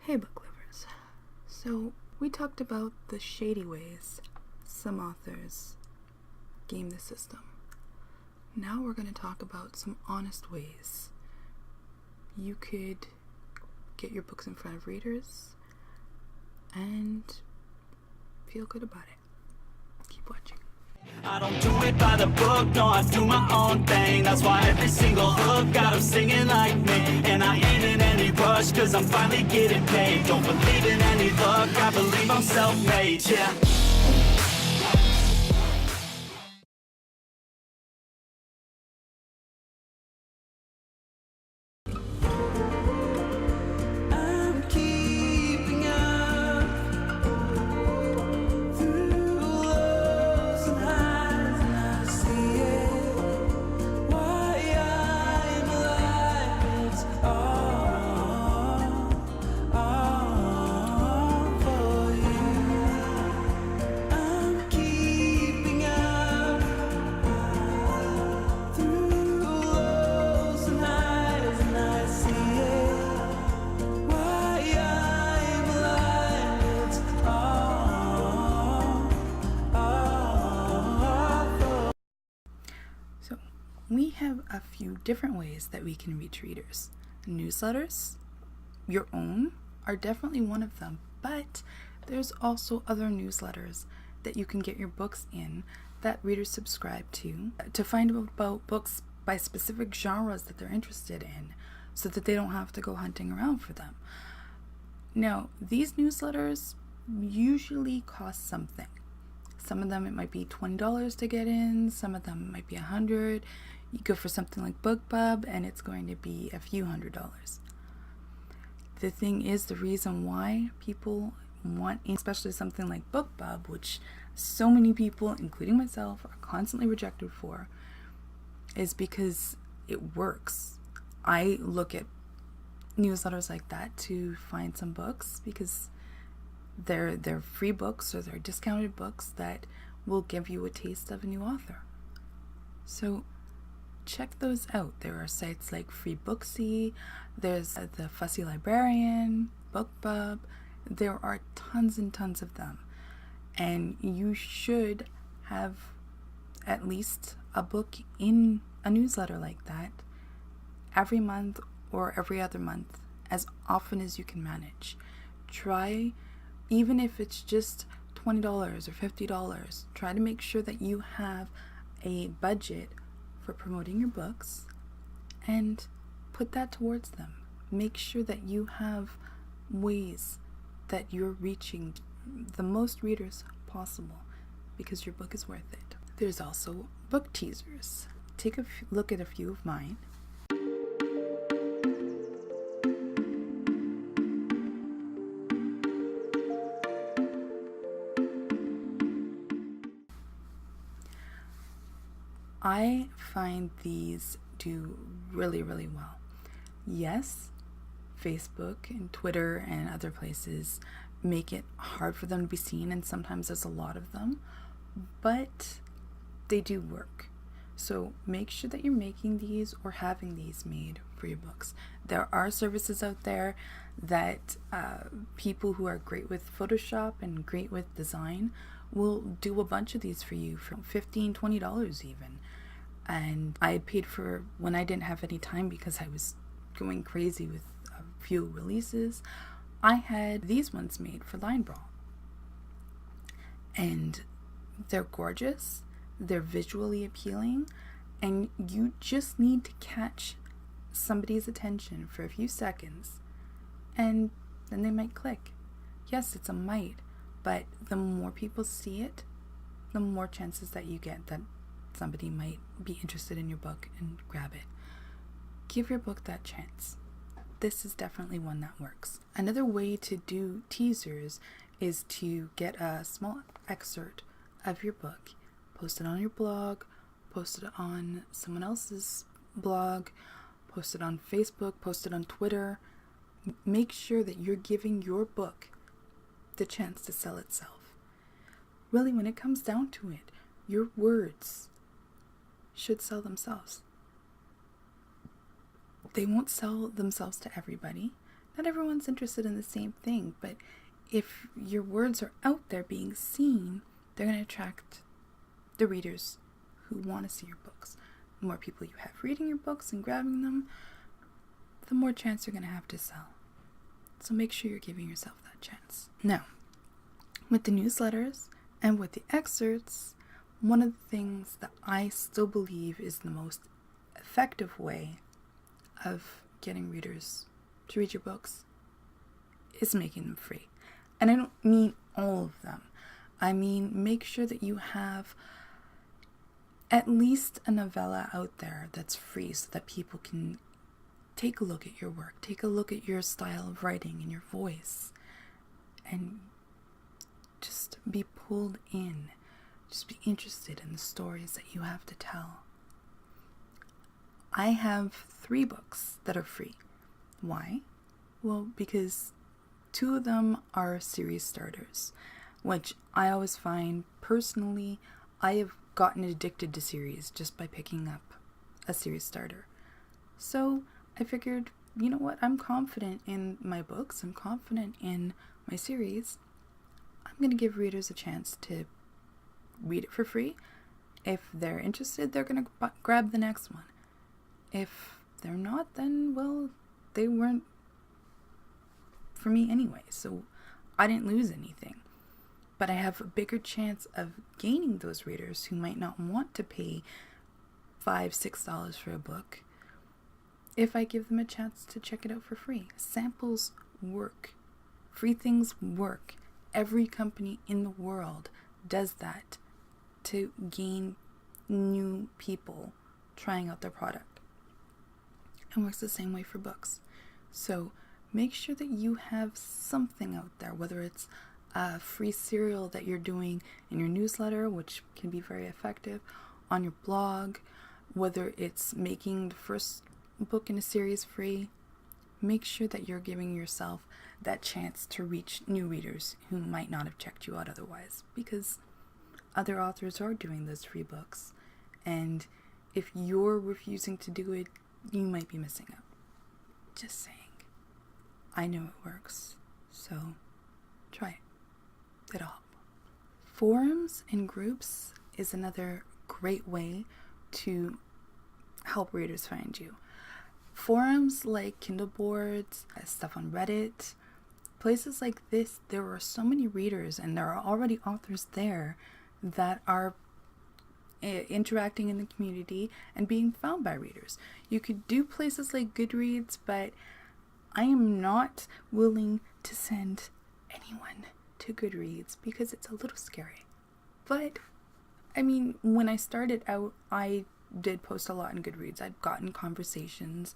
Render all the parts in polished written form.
Hey book lovers. So we talked about the shady ways some authors game the system. Now we're going to talk about some honest ways you could get your books in front of readers and feel good about it. Keep watching. I don't do it by the book, no, I do my own thing. That's why every single hook got them singing like me. And I ain't in any rush, cause I'm finally getting paid. Don't believe in any luck, I believe I'm self-made, yeah. We have a few different ways that we can reach readers. Newsletters, your own, are definitely one of them, but there's also other newsletters that you can get your books in that readers subscribe to find out about books by specific genres that they're interested in so that they don't have to go hunting around for them. Now, these newsletters usually cost something. Some of them it might be $20 to get in, some of them might be $100. You go for something like BookBub and it's going to be a few $100s. The thing is, the reason why people want, especially something like BookBub, which so many people, including myself, are constantly rejected for, is because it works. I look at newsletters like that to find some books because they're free books or they're discounted books that will give you a taste of a new author. So check those out. There are sites like Free Booksy, there's the Fussy Librarian, BookBub. There are tons and tons of them. And you should have at least a book in a newsletter like that every month or every other month, as often as you can manage. Try, even if it's just $20 or $50, try to make sure that you have a budget for promoting your books and put that towards them. Make sure that you have ways that you're reaching the most readers possible because your book is worth it. There's also book teasers. Take a look at a few of mine. I find these do really, really well. Yes, Facebook and Twitter and other places make it hard for them to be seen, and sometimes there's a lot of them, but they do work. So make sure that you're making these or having these made for your books. There are services out there that people who are great with Photoshop and great with design will do a bunch of these for you for $15, $20 even. And I paid for, when I didn't have any time because I was going crazy with a few releases, I had these ones made for Line Brawl. And they're gorgeous, they're visually appealing, and you just need to catch somebody's attention for a few seconds and then they might click. Yes, it's a might, but the more people see it, the more chances that you get that somebody might be interested in your book and grab it. Give your book that chance. This is definitely one that works. Another way to do teasers is to get a small excerpt of your book, post it on your blog, post it on someone else's blog, post it on Facebook, post it on Twitter. Make sure that you're giving your book the chance to sell itself. Really, when it comes down to it, your words should sell themselves. They won't sell themselves to everybody. Not everyone's interested in the same thing, but if your words are out there being seen, they're going to attract the readers who want to see your books. The more people you have reading your books and grabbing them, the more chance you're going to have to sell. So make sure you're giving yourself that chance. Now, with the newsletters and with the excerpts, one of the things that I still believe is the most effective way of getting readers to read your books is making them free. And I don't mean all of them. I mean, make sure that you have at least a novella out there that's free so that people can take a look at your work, take a look at your style of writing and your voice, and just be pulled in. Just be interested in the stories that you have to tell. I have 3 books that are free. Why? Well, because 2 of them are series starters, which I always find personally, I have gotten addicted to series just by picking up a series starter. So I figured, you know what, I'm confident in my books, I'm confident in my series. I'm going to give readers a chance to read it for free. If they're interested, they're going to grab the next one. If they're not, then, well, they weren't for me anyway, so I didn't lose anything. But I have a bigger chance of gaining those readers who might not want to pay $5, $6 for a book if I give them a chance to check it out for free. Samples work. Free things work. Every company in the world does that to gain new people trying out their product. It works the same way for books. So make sure that you have something out there, whether it's a free serial that you're doing in your newsletter, which can be very effective, on your blog, whether it's making the first book in a series free. Make sure that you're giving yourself that chance to reach new readers who might not have checked you out otherwise, because other authors are doing those free books, and if you're refusing to do it, you might be missing out. Just saying. I know it works, so try it. It'll help. Forums and groups is another great way to help readers find you. Forums like Kindle boards, stuff on Reddit, places like this, there are so many readers and there are already authors there that are interacting in the community and being found by readers. You could do places like Goodreads, but I am not willing to send anyone to Goodreads because it's a little scary. But, I mean, when I started out, I did post a lot in Goodreads. I'd gotten conversations,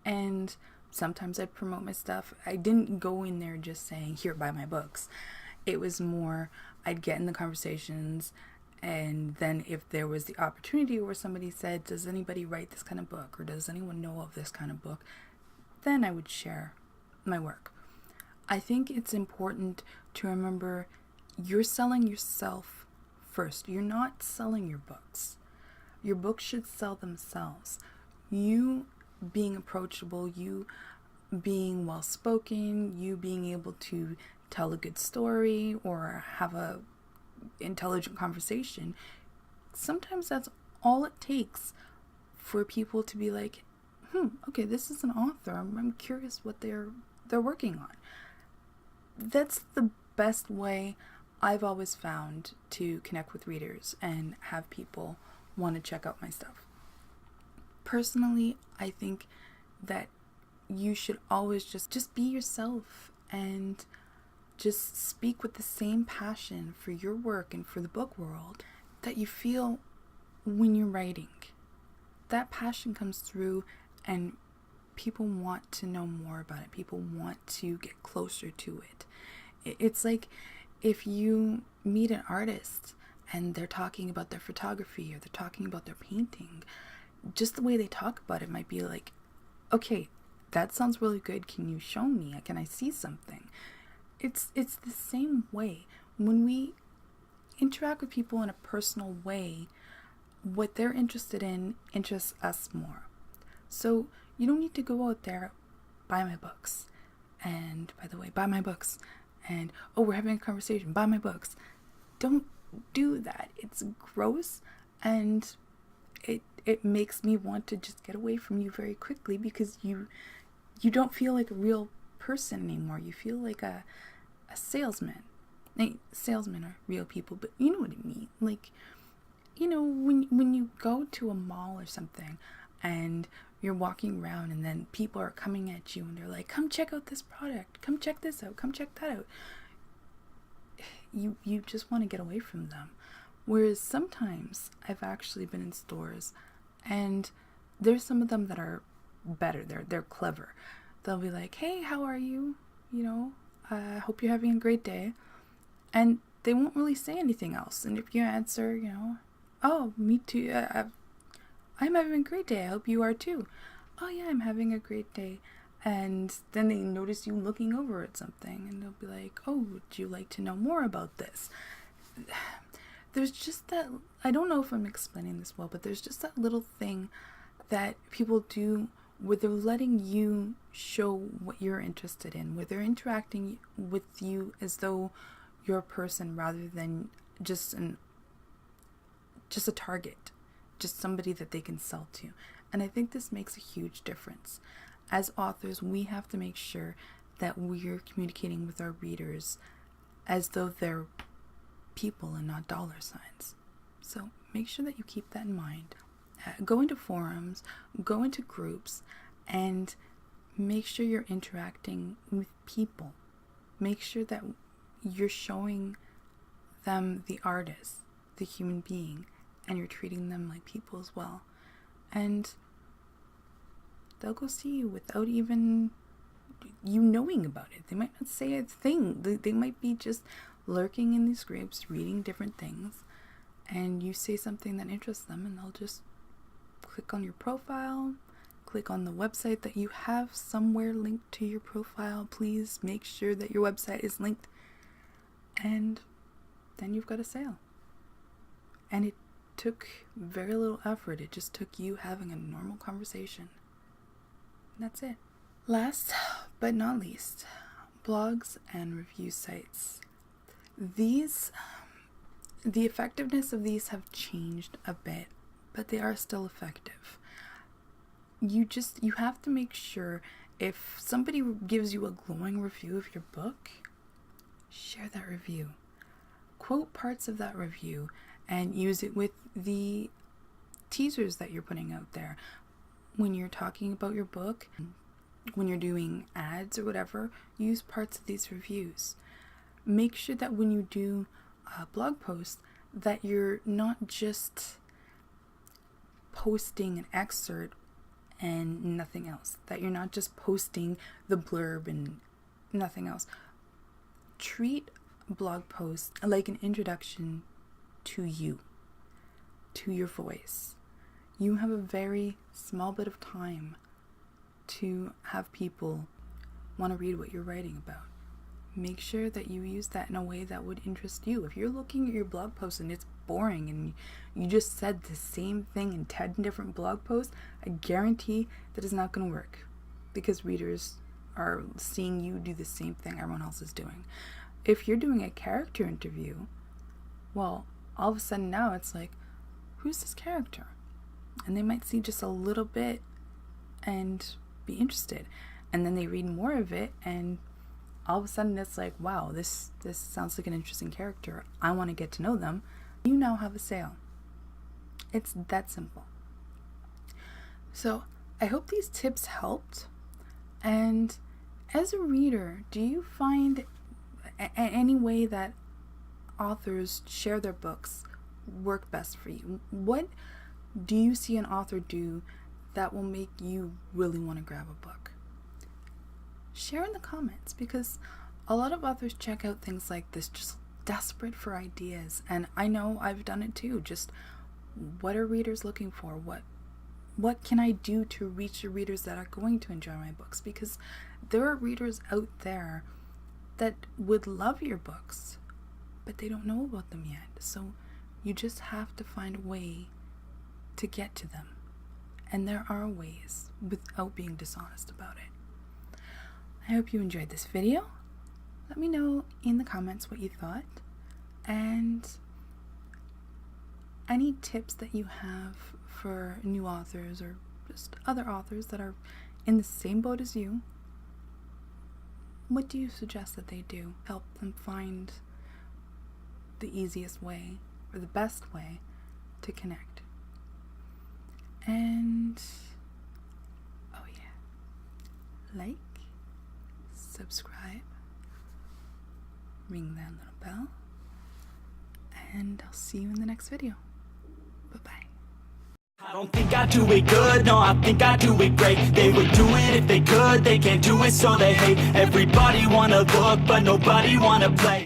and sometimes I'd promote my stuff. I didn't go in there just saying, here, buy my books. It was more, I'd get in the conversations, and then if there was the opportunity where somebody said, does anybody write this kind of book, or does anyone know of this kind of book, then I would share my work. I think it's important to remember you're selling yourself first. You're not selling your books. Your books should sell themselves. You being approachable, you being well-spoken, you being able to tell a good story or have a intelligent conversation, sometimes that's all it takes for people to be like, okay, this is an author. I'm curious what they're working on. That's the best way I've always found to connect with readers and have people want to check out my stuff. Personally, I think that you should always just be yourself and just speak with the same passion for your work and for the book world that you feel when you're writing. That passion comes through and people want to know more about it. People want to get closer to it. It's like if you meet an artist and they're talking about their photography or they're talking about their painting, just the way they talk about it might be like, okay, that sounds really good. Can you show me? Can I see something? It's the same way. When we interact with people in a personal way, what they're interested in interests us more. So you don't need to go out there, buy my books, And by the way, buy my books. And, oh, we're having a conversation, buy my books. Don't do that. It's gross, and it makes me want to just get away from you very quickly, because you don't feel like a real person anymore. You feel like a salesman. Salesmen are real people, but you know what I mean. Like, you know, when you go to a mall or something and you're walking around and then people are coming at you and they're like, come check out this product, come check this out, come check that out. You just want to get away from them. Whereas sometimes I've actually been in stores and there's some of them that are better. They're clever. They'll be like, hey, how are you? You know, I hope you're having a great day. And they won't really say anything else. And if you answer, you know, oh, me too. I'm having a great day. I hope you are too. Oh yeah, I'm having a great day. And then they notice you looking over at something and they'll be like, oh, would you like to know more about this? There's just that, I don't know if I'm explaining this well, but there's just that little thing that people do where they're letting you show what you're interested in, where they're interacting with you as though you're a person rather than just a target, just somebody that they can sell to. And I think this makes a huge difference. As authors, we have to make sure that we're communicating with our readers as though they're people and not dollar signs. So make sure that you keep that in mind. Go into forums, go into groups, and make sure you're interacting with people. Make sure that you're showing them the artist, the human being, and you're treating them like people as well. And they'll go see you without even you knowing about it. They might not say a thing. They might be just lurking in these groups, reading different things, and you say something that interests them, and they'll just click on your profile, click on the website that you have somewhere linked to your profile. Please make sure that your website is linked, and then you've got a sale. And it took very little effort. It just took you having a normal conversation. And that's it. Last but not least, blogs and review sites. The effectiveness of these have changed a bit, but they are still effective. You have to make sure, if somebody gives you a glowing review of your book, share that review. Quote parts of that review and use it with the teasers that you're putting out there. When you're talking about your book, when you're doing ads or whatever, use parts of these reviews. Make sure that when you do a blog post, that you're not just posting an excerpt and nothing else. That you're not just posting the blurb and nothing else. Treat blog posts like an introduction to you, to your voice. You have a very small bit of time to have people want to read what you're writing about. Make sure that you use that in a way that would interest you. If you're looking at your blog post and it's boring and you just said the same thing in 10 different blog posts, I guarantee that is not going to work, because readers are seeing you do the same thing everyone else is doing. If you're doing a character interview, well, all of a sudden now it's like, who's this character? And they might see just a little bit and be interested. And then they read more of it and all of a sudden it's like, wow, this sounds like an interesting character. I want to get to know them. You now have a sale. It's that simple. So I hope these tips helped. And as a reader, do you find any way that authors share their books work best for you? What do you see an author do that will make you really want to grab a book? Share in the comments, because a lot of authors check out things like this just desperate for ideas, and I know I've done it too. Just, what are readers looking for? What can I do to reach the readers that are going to enjoy my books? Because there are readers out there that would love your books, but they don't know about them yet. So you just have to find a way to get to them. And there are ways without being dishonest about it. I hope you enjoyed this video. Let me know in the comments what you thought, and any tips that you have for new authors or just other authors that are in the same boat as you. What do you suggest that they do? Help them find the easiest way or the best way to connect. And oh yeah, like, subscribe, ring that little bell, and I'll see you in the next video. Bye-bye. I don't think I do it good, no, I think I do it great. They would do it if they could, they can't do it so they hate. Everybody wanna look, but nobody wanna play.